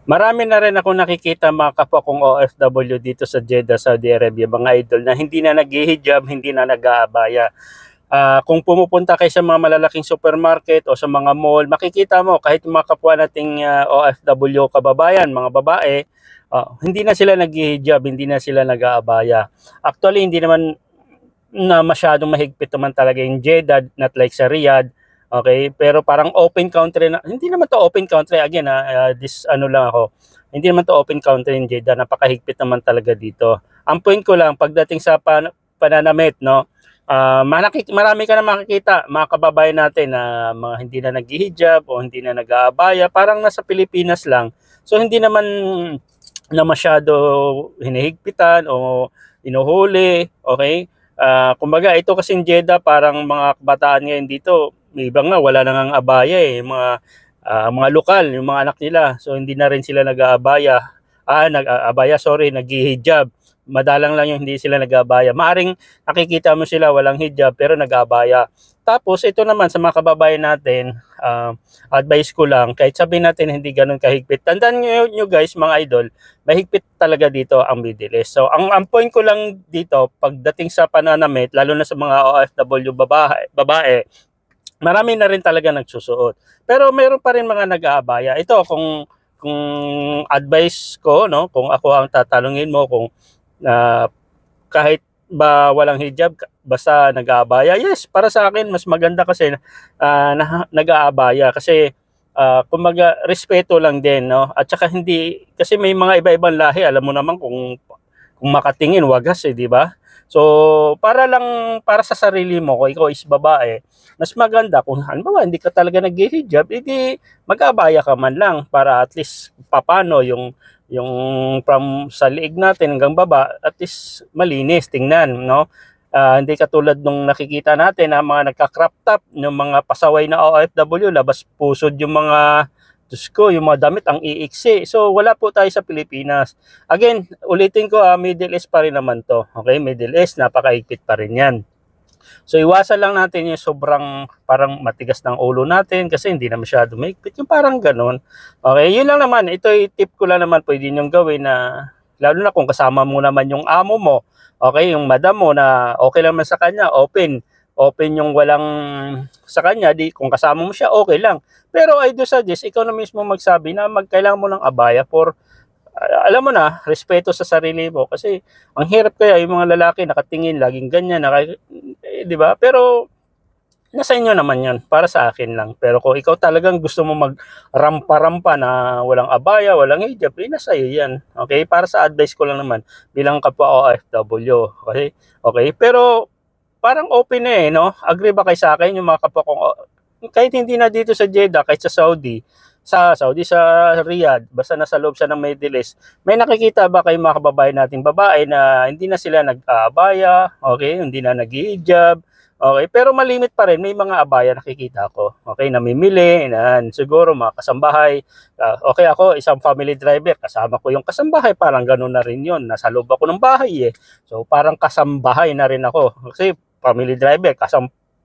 Marami na rin ako nakikita mga kapwa kong OFW dito sa Jeddah, Saudi Arabia, mga idol, na hindi na naghihijab, hindi na nag-aabaya. Kung pumupunta kayo sa mga malalaking supermarket o sa mga mall, makikita mo kahit yung mga kapwa nating OFW kababayan, mga babae, hindi na sila naghihijab, hindi na sila nag-aabaya. Actually, hindi naman na masyadong mahigpit naman talaga yung Jeddah, not like sa Riyadh. Okay, pero parang open country na, hindi naman to open country again this ano lang ako. Hindi naman to open country in Jeddah, napakahigpit naman talaga dito. Ang point ko lang pagdating sa pananamit, no, marami ka na makikita mga kababayan natin na mga hindi na naghihijab o hindi na nag-aabaya, parang nasa Pilipinas lang. So hindi naman na masyado hinihigpitan o inuhuli, okay? Kumbaga ito kasing Jeddah, parang mga kabataan ngayon dito, may iba nga wala nang abaya mga lokal, yung mga anak nila. So hindi na rin sila nag-aabaya. Nag-aabaya, sorry, nag-hijab. Madalang lang yung hindi sila nag-aabaya. Maaring nakikita mo sila walang hijab pero nag-aabaya. Tapos ito naman sa mga kababayan natin, advice ko lang, kahit sabihin natin hindi ganun kahigpit. Tandaan nyo guys, mga idol, mahigpit talaga dito ang Middle East. So ang point ko lang dito, pagdating sa pananamit, lalo na sa mga OFW babae, marami na rin talaga nagsusuot. Pero mayroon pa rin mga nag-aabaya. Ito kung advice ko, no, kung ako ang tatanungin mo kung kahit ba walang hijab basta nag-aabaya, yes, para sa akin mas maganda kasi nag-aabaya kasi kumbaga respeto lang din, no, at saka hindi kasi may mga iba-ibang lahi, alam mo naman kung makatingin wagas di ba? So para sa sarili mo, kung ikaw is babae, mas maganda kung halimbawa hindi ka talaga nag-hijab, edi mag-abaya ka man lang para at least papano yung from sa liig natin hanggang baba, at least malinis tingnan, no? Hindi katulad nung nakikita natin na mga nagka-crop top, yung mga pasaway na OFW, labas pusod yung mga, Diyos ko, yung mga damit ang iiksi. So wala po tayo sa Pilipinas. Again, ulitin ko, Middle East pa rin naman to. Okay, Middle East, napakahigpit pa rin yan. So iwasan lang natin yung sobrang parang matigas ng ulo natin kasi hindi na masyado mahigpit, yung parang ganun. Okay, yun lang naman. Ito yung tip ko lang naman, pwede nyo gawin na lalo na kung kasama mo naman yung amo mo, okay, yung madam mo na okay lang man sa kanya, open yung walang sa kanya, di kung kasama mo siya, okay lang. Pero I do suggest, ikaw na mismo magsabi na magkailangan mo ng abaya for alam mo na, respeto sa sarili mo kasi ang hirap kaya yung mga lalaki nakatingin laging ganyan, di ba? Pero nasa inyo naman 'yon, para sa akin lang. Pero kung ikaw talagang gusto mo magrampa-rampa na walang abaya, walang hijab, nasa iyo 'yan. Okay? Para sa advice ko lang naman bilang kapwa OFW, okay? Okay, pero parang open no? Agree ba kayo sa akin yung mga kapwa kong kahit hindi na dito sa Jeddah, kahit sa Saudi, sa Riyadh, basta nasa loob siya ng Middle East, may nakikita ba kayo mga kababayan nating babae na hindi na sila nag-aabaya, okay, hindi na nag-hijab, okay, pero malimit pa rin, may mga abaya nakikita ko, okay, namimili, siguro mga kasambahay, okay, ako isang family driver, kasama ko yung kasambahay, parang gano'n na rin yun, nasa loob ako ng bahay so parang kasambahay na rin ako, kasi family driver,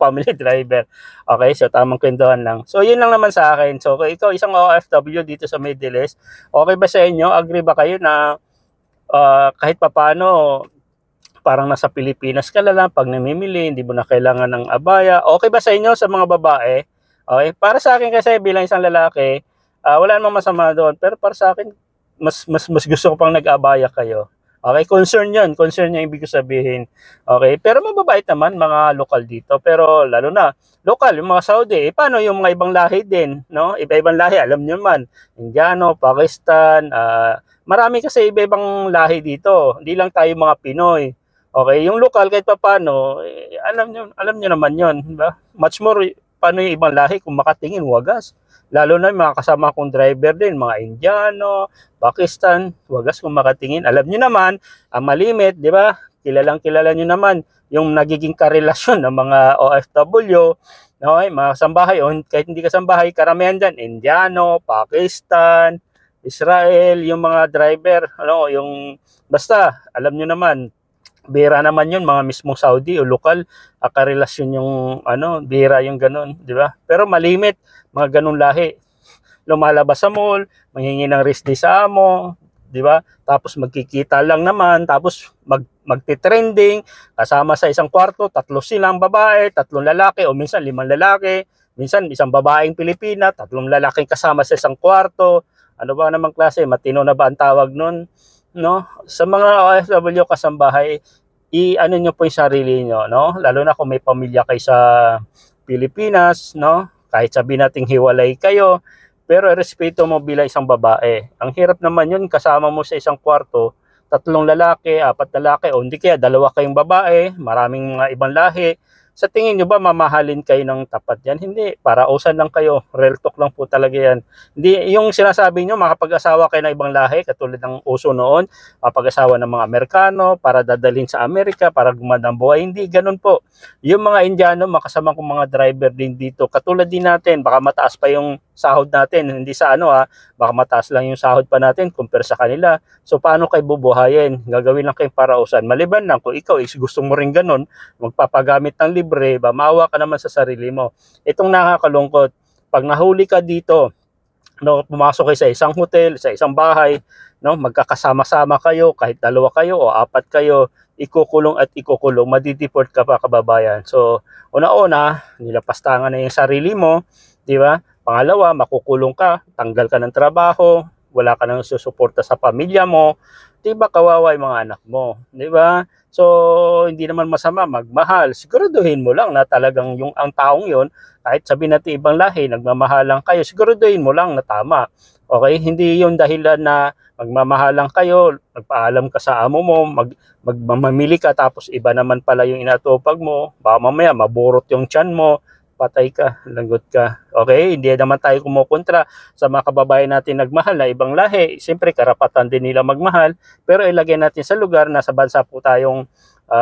family driver. Okay, so tamang kwentuhan lang. So yun lang naman sa akin. So kung ikaw isang OFW dito sa Middle East, okay ba sa inyo? Agree ba kayo na kahit papano parang nasa Pilipinas ka lang pag namimili, hindi mo na kailangan ng abaya? Okay ba sa inyo sa mga babae? Okay, para sa akin kasi bilang isang lalaki, wala namang masama doon. Pero para sa akin, mas gusto ko pang nag-abaya kayo. Okay, concern yun yung ibig sabihin. Okay, pero mababait naman mga lokal dito. Pero lalo na, lokal, yung mga Saudi, paano yung mga ibang lahi din, no? Iba-ibang lahi, alam nyo man, Indiano, Pakistan, marami kasi iba-ibang lahi dito. Hindi lang tayo mga Pinoy. Okay, yung lokal kahit pa paano, alam nyo naman yun, diba? Much more, paano yung ibang lahi kung makatingin, wagas. Lalo na yung mga kasama kong driver din, mga Indiano, Pakistan, wagas kung makatingin. Alam nyo naman, ang malimit, di ba? Kilala nyo naman yung nagiging karelasyon ng mga OFW, okay, mga kasambahay, o kahit hindi kasambahay, karamihan dyan, Indiano, Pakistan, Israel, yung mga driver, yung, basta, alam nyo naman, bira naman yun, mga mismong Saudi o lokal, karelasyon yung, bira yung ganun, di ba? Pero malimit, mga ganun lahi. lumalabas sa mall, manghingi ng wristly sa amo, di ba? Tapos magkikita lang naman, tapos magti-trending, kasama sa isang kwarto, 3 silang babae, 3 lalaki, o minsan 5 lalaki, minsan isang babaeng Pilipina, 3 lalaking kasama sa isang kwarto. Ano ba namang klase? Matino na ba ang tawag nun? No? Sa mga OFW kasambahay, i-ano nyo po yung sarili nyo, no? Lalo na kung may pamilya kayo sa Pilipinas, no? Kahit sabihin nating hiwalay kayo, pero respeto mo bilang isang babae. Ang hirap naman yun, kasama mo sa isang kwarto, 3 lalaki, 4 lalaki, o hindi kaya 2 kayong babae, maraming mga ibang lahi. Sa tingin nyo ba mamahalin kayo ng tapat yan? Hindi, para usan lang kayo. Real talk lang po talaga yan. Hindi, yung sinasabi nyo, makapag-asawa kayo ng ibang lahi, katulad ng uso noon, makapag-asawa ng mga Amerikano, para dadalhin sa Amerika, para gumanda ang buhay. Hindi, ganun po. Yung mga Indiano, makasama kong mga driver din dito, katulad din natin, baka mataas pa yung sahod natin, hindi sa baka mataas lang yung sahod pa natin compare sa kanila. So paano kayo bubuhayin? Gagawin lang kayong parausan. Maliban lang kung ikaw is gusto mo rin ganun, magpapagamit ng libre, maawa ka naman sa sarili mo. Itong nakakalungkot, pag nahuli ka dito, no, pumasok kayo sa isang hotel, sa isang bahay, no, magkakasama-sama kayo, kahit 2 kayo o 4 kayo, ikukulong at ikukulong, madideport ka pa, kababayan. So, una-una, nilapastangan na yung sarili mo, di ba? Pangalawa, makukulong ka, tanggal ka ng trabaho, wala ka nang susuporta sa pamilya mo, di ba kawawa yung mga anak mo, di ba? So, hindi naman masama magmahal. Siguraduhin mo lang na talagang yung ang taong yon, kahit sabihin natin ibang lahi, nagmamahalan kayo, siguraduhin mo lang na tama. Okay? Hindi yung dahilan na magmamahalan kayo, magpaalam ka sa amo mo, magmamili ka, tapos iba naman pala yung inatupag mo, baka mamaya maburot yung tiyan mo, patay ka, lagot ka. Okay? Hindi naman tayo kumukontra sa mga kababayan natin nagmahal na ibang lahi. Siyempre, karapatan din nila magmahal. Pero ilagay natin sa lugar na sa bansa po tayong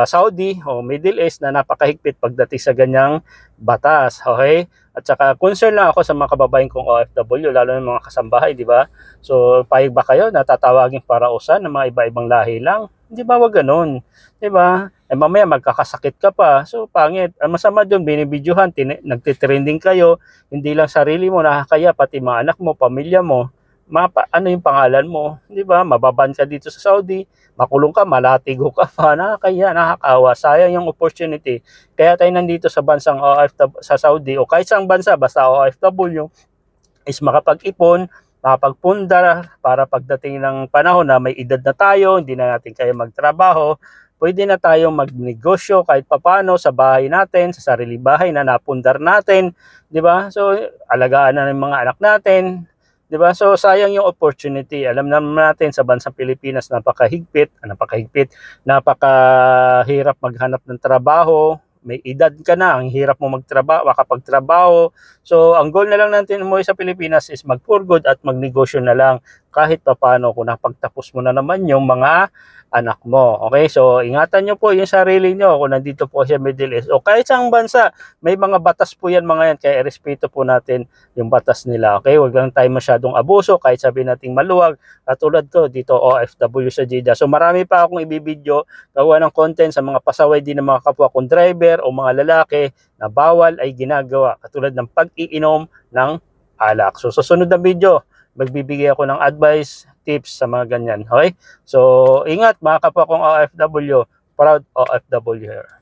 Saudi o Middle East na napakahigpit pagdating sa ganyang batas. Okay? At saka concern lang ako sa mga kababayan kong OFW, lalo ng mga kasambahay, di ba? So, payag ba kayo na tatawagin parausan ng mga iba-ibang lahi lang? Di ba, wag ganun? Di ba? Eh mamaya magkakasakit ka pa. So pangit. Ang masama doon, binibidyohan, nagtitrending kayo, hindi lang sarili mo nakakaya, pati mga anak mo, pamilya mo. Ano yung pangalan mo? Di ba? Mababan ka dito sa Saudi, makulong ka, malatigo ka pa, nakakaya, nakakawa. Sayang yung opportunity. Kaya tayo nandito sa bansang OFW, sa Saudi, o kahit saang bansa, basta OFW, is makapag-ipon, makapagpundar para pagdating ng panahon na may edad na tayo, hindi na natin kaya magtrabaho, pwede na tayong magnegosyo kahit papano sa bahay natin, sa sarili bahay na napundar natin, di ba? So, alagaan na ng mga anak natin, di ba? So, sayang yung opportunity. Alam naman natin sa bansang Pilipinas, napakahigpit, napakahirap maghanap ng trabaho, may edad ka na, ang hirap mo makapagtrabaho. So, ang goal na lang natin umuwi sa Pilipinas is mag-for good at magnegosyo na lang kahit papano kung napagtapos mo na naman yung mga anak mo. Okay? So, ingatan nyo po yung sarili nyo kung nandito po sa Middle East. O kahit saang bansa, may mga batas po yan mga yan. Kaya respeto po natin yung batas nila. Okay? Huwag lang tayo masyadong abuso kahit sabihin natin maluwag. Katulad ko, dito OFW sa Jeddah. So, marami pa akong ibibideo, gawa ng content sa mga pasaway din ng mga kapwa kong driver o mga lalaki na bawal ay ginagawa. Katulad ng pag-iinom ng alak. So, susunod na video, magbibigay ako ng advice, tips sa mga ganyan. Okay? So, ingat mga kapwa kong OFW. Proud OFW here.